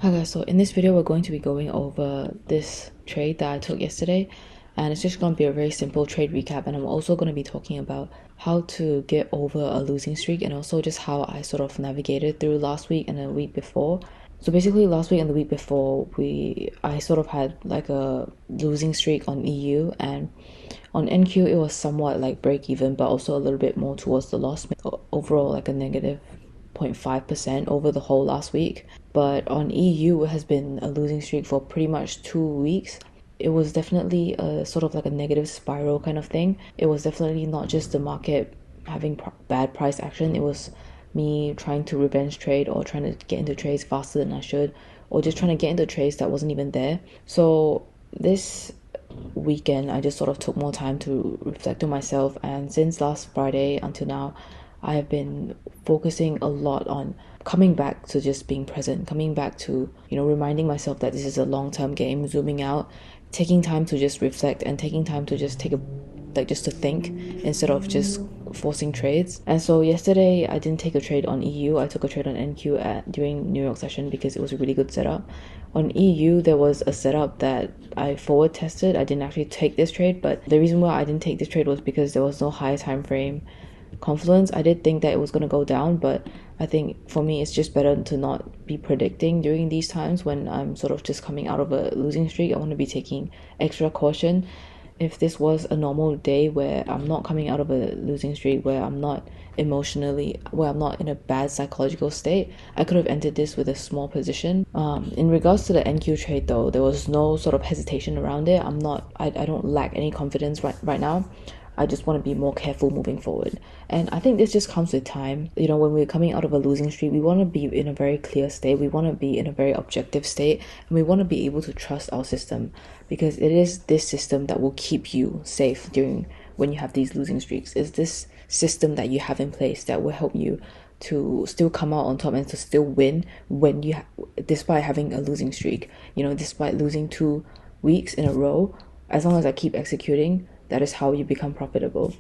Hi guys, so in this video we're going to be going over this trade that I took yesterday, and it's just going to be a very simple trade recap, and I'm also going to be talking about how to get over a losing streak and also just how I sort of navigated through last week and the week before. So basically last week and the week before I sort of had like a losing streak on EU, and on NQ it was somewhat like break even but also a little bit more towards the loss, overall like a negative 0.5% over the whole last week. But on EU, it has been a losing streak for pretty much 2 weeks. It was definitely a sort of like a negative spiral kind of thing. It was definitely not just the market having bad price action. It was me trying to revenge trade or trying to get into trades faster than I should, or just trying to get into trades that wasn't even there. So this weekend I just sort of took more time to reflect on myself, and since last Friday until now I have been focusing a lot on coming back to just being present, coming back to, reminding myself that this is a long-term game, zooming out, taking time to just reflect and taking time to just just to think instead of just forcing trades. And so yesterday I didn't take a trade on EU. I took a trade on NQ during New York session because it was a really good setup. On EU there was a setup that I forward tested. I didn't actually take this trade, but the reason why I didn't take this trade was because there was no high time frame confluence. I did think that it was going to go down, but I think for me it's just better to not be predicting during these times when I'm sort of just coming out of a losing streak. I want to be taking extra caution. If this was a normal day where I'm not coming out of a losing streak, where I'm not in a bad psychological state, I could have entered this with a small position. In regards to the NQ trade though, there was no sort of hesitation around it. I don't lack any confidence right now. I just want to be more careful moving forward. And I think this just comes with time. When we're coming out of a losing streak, we want to be in a very clear state. We want to be in a very objective state. And we want to be able to trust our system, because it is this system that will keep you safe when you have these losing streaks. It's this system that you have in place that will help you to still come out on top and to still win despite having a losing streak. Despite losing 2 weeks in a row, as long as I keep executing, that is how you become profitable.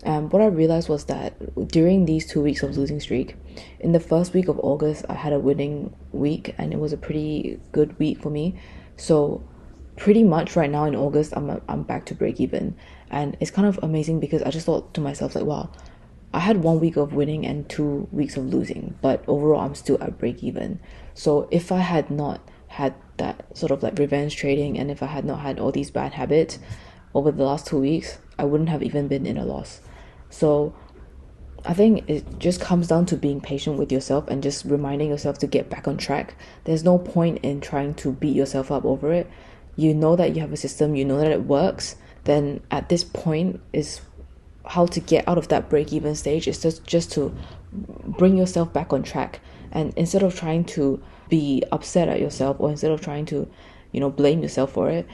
What I realized was that during these 2 weeks of losing streak, in the first week of August, I had a winning week and it was a pretty good week for me. So pretty much right now in August, I'm back to break even. And it's kind of amazing because I just thought to myself like, wow, I had 1 week of winning and 2 weeks of losing, but overall I'm still at break even. So if I had not had that sort of like revenge trading, and if I had not had all these bad habits over the last 2 weeks, I wouldn't have even been in a loss. So I think it just comes down to being patient with yourself and just reminding yourself to get back on track. There's no point in trying to beat yourself up over it. You know that you have a system, you know that it works. Then at this point is how to get out of that break-even stage. Is just to bring yourself back on track. And instead of trying to be upset at yourself, or instead of trying to, blame yourself for it,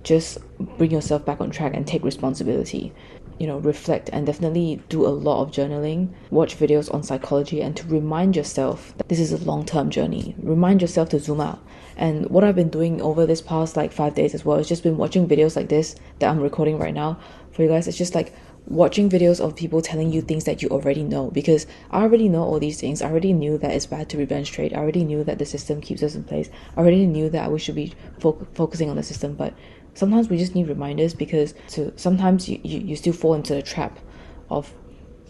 just bring yourself back on track and take responsibility. Reflect and definitely do a lot of journaling, watch videos on psychology, and to remind yourself that this is a long-term journey. Remind yourself to zoom out. And what I've been doing over this past like 5 days as well is just been watching videos like this that I'm recording right now for you guys. It's just like watching videos of people telling you things that you already know, because I already know all these things. I already knew that it's bad to revenge trade. I already knew that the system keeps us in place. I already knew that we should be focusing on the system, but sometimes we just need reminders, because sometimes you still fall into the trap of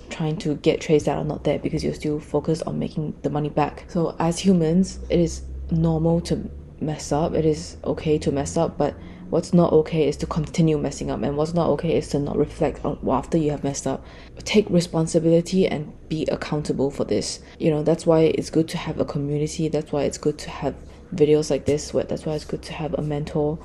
trying to get trades that are not there because you're still focused on making the money back. So as humans, it is normal to mess up. It is okay to mess up, but what's not okay is to continue messing up, and what's not okay is to not reflect on after you have messed up. Take responsibility and be accountable for this. That's why it's good to have a community. That's why it's good to have videos like this. That's why it's good to have a mentor,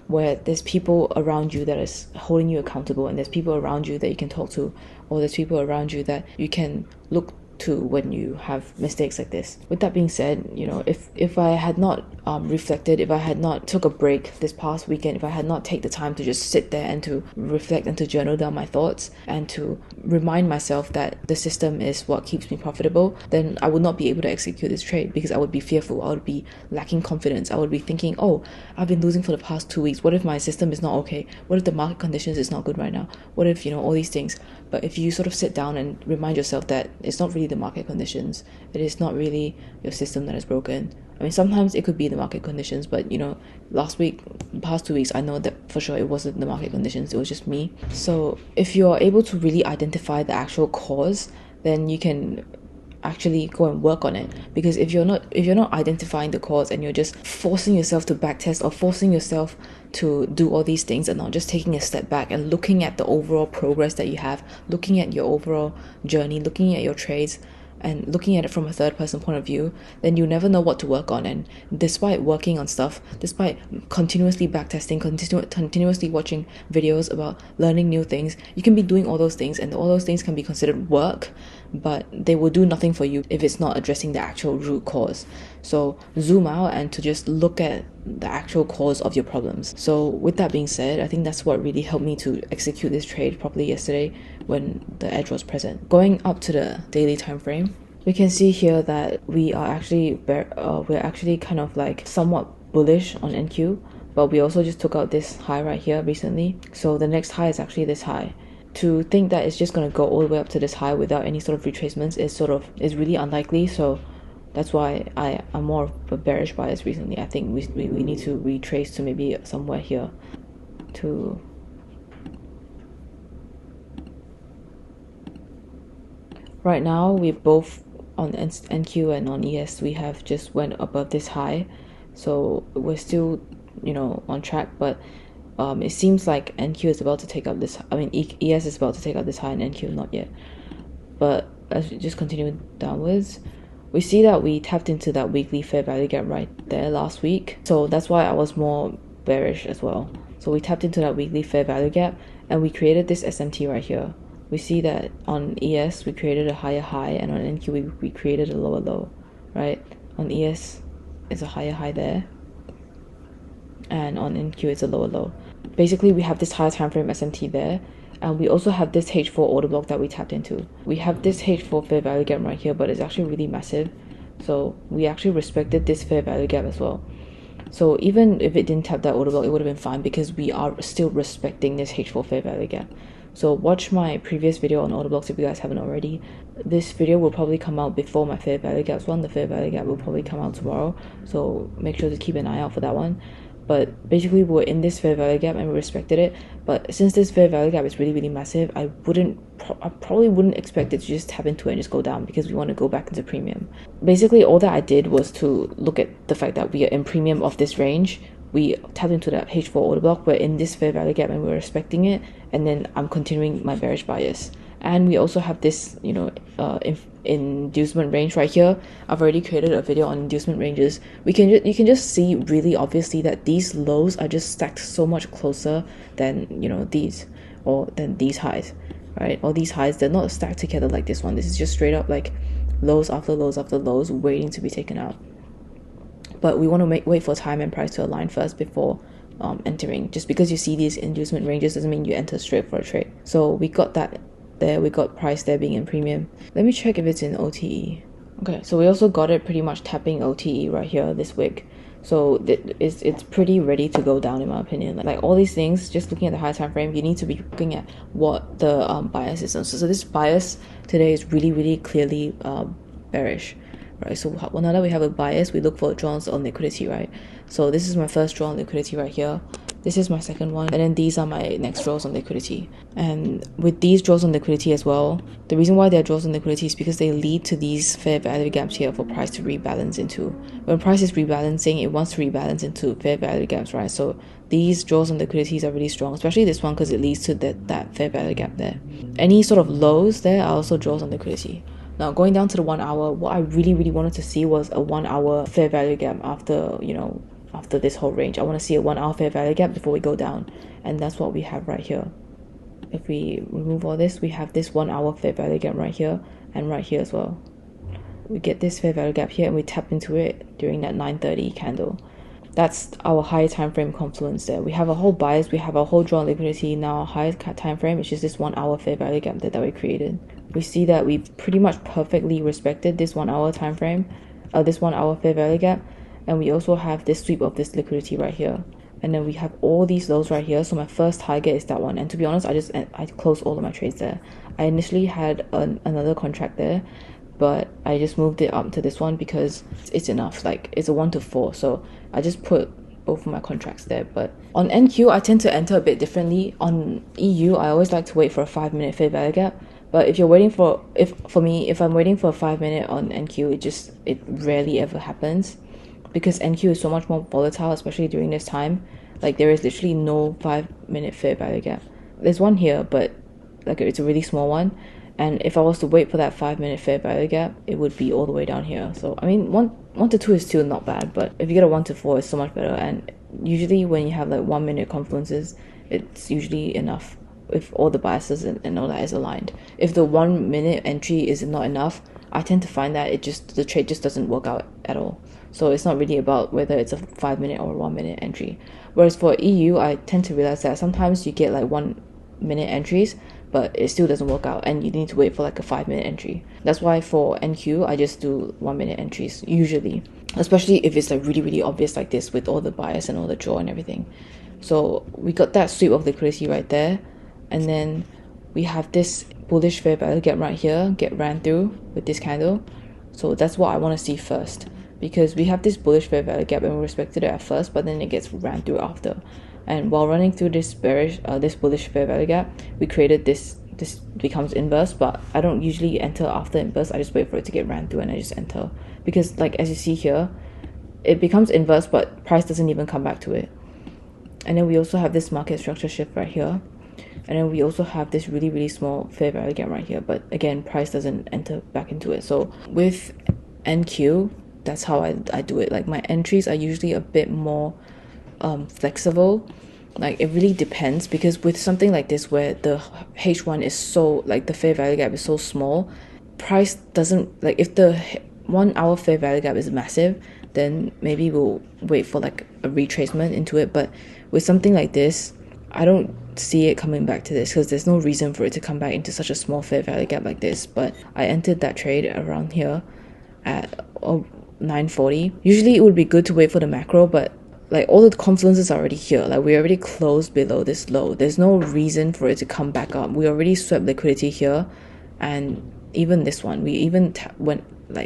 where there's people around you that is holding you accountable, and there's people around you that you can talk to, or there's people around you that you can look to when you have mistakes like this. With that being said, if I had not reflected, if I had not took a break this past weekend, if I had not take the time to just sit there and to reflect and to journal down my thoughts and to remind myself that the system is what keeps me profitable, then I would not be able to execute this trade, because I would be fearful. I would be lacking confidence. I would be thinking, oh, I've been losing for the past 2 weeks. What if my system is not okay? What if the market conditions is not good right now? What if, all these things? But if you sort of sit down and remind yourself that it's not really the market conditions, it is not really your system that is broken, I mean, sometimes it could be the market conditions, but you know, past 2 weeks, I know that for sure it wasn't the market conditions, it was just me. So if you're able to really identify the actual cause, then you can actually go and work on it. Because if you're not identifying the cause and you're just forcing yourself to backtest or forcing yourself to do all these things and not just taking a step back and looking at the overall progress that you have, looking at your overall journey, looking at your trades and looking at it from a third person point of view, then you never know what to work on. And despite working on stuff, despite continuously backtesting, continuously watching videos about learning new things, you can be doing all those things, and all those things can be considered work, but they will do nothing for you if it's not addressing the actual root cause. So zoom out and to just look at the actual cause of your problems. So with that being said, I think that's what really helped me to execute this trade properly yesterday when the edge was present. Going up to the daily time frame, we can see here that we are actually we're actually kind of like somewhat bullish on NQ, but we also just took out this high right here recently. So the next high is actually this high. To think that it's just going to go all the way up to this high without any sort of retracements is really unlikely. So that's why I'm more of a bearish bias recently. I think we need to retrace to maybe somewhere here to right now. We both on NQ and on ES we have just went above this high, so we're still, you know, on track, but it seems like NQ is about to take up this, ES is about to take up this high and NQ not yet. But as we just continue downwards, we see that we tapped into that weekly fair value gap right there last week. So that's why I was more bearish as well. So we tapped into that weekly fair value gap and we created this SMT right here. We see that on ES we created a higher high, and on NQ we created a lower low, right? On ES it's a higher high there, and on NQ it's a lower low. Basically we have this higher time frame SMT there, and we also have this H4 order block that we tapped into. We have this H4 fair value gap right here, but it's actually really massive, so we actually respected this fair value gap as well. So even if it didn't tap that order block, it would have been fine because we are still respecting this H4 fair value gap. So watch my previous video on order blocks if you guys haven't already. This video will probably come out before my fair value gaps one. The fair value gap will probably come out tomorrow, so make sure to keep an eye out for that one. But basically we're in this fair value gap and we respected it, but since this fair value gap is really massive, I probably wouldn't expect it to just tap into it and just go down, because we want to go back into premium. Basically all that I did was to look at the fact that we are in premium of this range. We tapped into that H4 order block, we're in this fair value gap and we're respecting it, and then I'm continuing my bearish bias. And we also have this, you know, inducement range right here. I've already created a video on inducement ranges. You can just see really obviously that these lows are just stacked so much closer than, you know, these, or than these highs, right? All these highs, they're not stacked together like this one. This is just straight up like lows after lows after lows waiting to be taken out. But we want to wait for time and price to align first before entering. Just because you see these inducement ranges doesn't mean you enter straight for a trade. So we got that there, we got price there being in premium. Let me check if it's in OTE. Okay, so we also got it pretty much tapping OTE right here this wick. So it's pretty ready to go down in my opinion. Like all these things, just looking at the higher time frame, you need to be looking at what the bias is. So this bias today is really clearly bearish. Right, so now that we have a bias, we look for draws on liquidity, right? So this is my first draw on liquidity right here. This is my second one, and then these are my next draws on liquidity. And with these draws on liquidity as well, the reason why they're draws on liquidity is because they lead to these fair value gaps here for price to rebalance into. When price is rebalancing, it wants to rebalance into fair value gaps, right? So these draws on liquidities are really strong, especially this one because it leads to that fair value gap there. Any sort of lows there are also draws on liquidity. Now going down to the 1 hour, what I really wanted to see was a 1 hour fair value gap after, you know, after this whole range. I want to see a 1 hour fair value gap before we go down, and that's what we have right here. If we remove all this, we have this 1 hour fair value gap right here and right here as well. We get this fair value gap here and we tap into it during that 9:30 candle. That's our high time frame confluence there. We have a whole bias, we have a whole draw on liquidity. Now our high time frame is just this 1 hour fair value gap that we created. We see that we've pretty much perfectly respected this 1 hour time frame, this 1 hour fair value gap, and we also have this sweep of this liquidity right here. And then we have all these lows right here. So my first target is that one, and to be honest, I closed all of my trades there. I initially had another contract there, but I just moved it up to this one because it's enough. Like, it's a 1 to 4, so I just put both of my contracts there. But on NQ, I tend to enter a bit differently. On EU, I always like to wait for a 5-minute fair value gap. But if you're waiting for, if I'm waiting for a 5-minute on NQ, it rarely ever happens, because NQ is so much more volatile, especially during this time. Like, there is literally no 5-minute fair value gap. There's one here, but like, it's a really small one. And if I was to wait for that 5-minute fair value gap, it would be all the way down here. So I mean, 1 to 2 is still not bad, but if you get a 1 to 4, it's so much better. And usually when you have like 1-minute confluences, it's usually enough if all the biases and all that is aligned. If the 1-minute entry is not enough, I tend to find that the trade just doesn't work out at all. So it's not really about whether it's a 5-minute or a 1-minute entry. Whereas for EU, I tend to realize that sometimes you get like 1-minute entries, but it still doesn't work out, and you need to wait for like a 5-minute entry. That's why for NQ, I just do 1-minute entries usually, especially if it's like really, really obvious like this with all the bias and all the draw and everything. So we got that sweep of liquidity right there, and then we have this bullish fair value gap right here get ran through with this candle. So that's what I want to see first, because we have this bullish fair value gap and we respected it at first, but then it gets ran through after. And while running through this bullish fair value gap, we created this becomes inverse, but I don't usually enter after inverse. I just wait for it to get ran through and I just enter, because like as you see here, it becomes inverse, but price doesn't even come back to it. And then we also have this market structure shift right here, and then we also have this really, really small fair value gap right here, but again, price doesn't enter back into it. So with NQ, that's how I do it. Like, my entries are usually a bit more flexible. Like, it really depends, because with something like this where the H1 is so, like, the fair value gap is so small, price doesn't, like, if the 1 hour fair value gap is massive, then maybe we'll wait for like a retracement into it. But with something like this, I don't see it coming back to this, because there's no reason for it to come back into such a small fair value gap like this. But I entered that trade around here at 9:40. Usually it would be good to wait for the macro, but like, all the confluences are already here. Like, we already closed below this low. There's no reason for it to come back up. We already swept liquidity here, and even this one, we even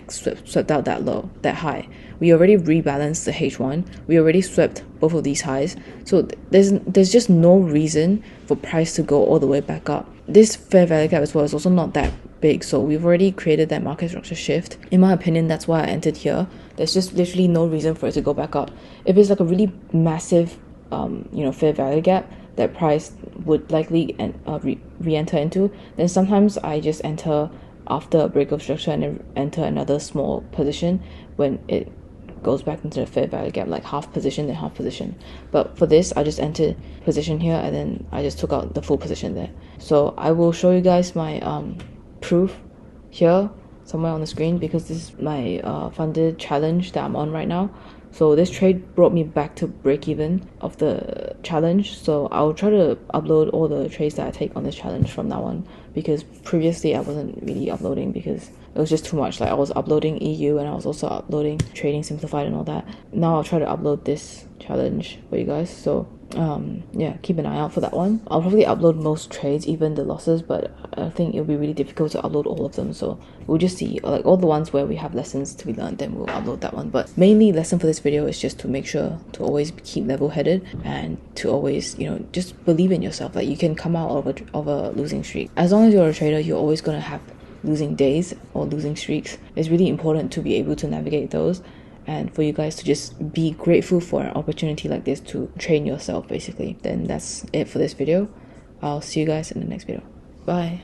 swept out that low, that high. We already rebalanced the H1. We already swept both of these highs. So there's just no reason for price to go all the way back up. This fair value gap as well is also not that big, so we've already created that market structure shift. In my opinion, that's why I entered here. There's just literally no reason for it to go back up. If it's like a really massive fair value gap that price would likely re-enter into, then sometimes I just enter after a break of structure and then enter another small position when it goes back into the fair value gap, like half position then half position. But for this, I just entered position here and then I just took out the full position there. So I will show you guys my proof here somewhere on the screen, because this is my funded challenge that I'm on right now. So this trade brought me back to break even of the challenge. So I'll try to upload all the trades that I take on this challenge from now on, because previously I wasn't really uploading because it was just too much. Like, I was uploading EU and I was also uploading Trading Simplified and all that. Now I'll try to upload this challenge for you guys. So yeah, keep an eye out for that one. I'll probably upload most trades, even the losses, but I think it'll be really difficult to upload all of them. So we'll just see, like, all the ones where we have lessons to be learned, then we'll upload that one. But mainly lesson for this video is just to make sure to always keep level-headed and to always, just believe in yourself. Like, you can come out of a losing streak. As long as you're a trader, you're always going to have losing days or losing streaks. It's really important to be able to navigate those, and for you guys to just be grateful for an opportunity like this to train yourself, basically. Then that's it for this video. I'll see you guys in the next video. Bye.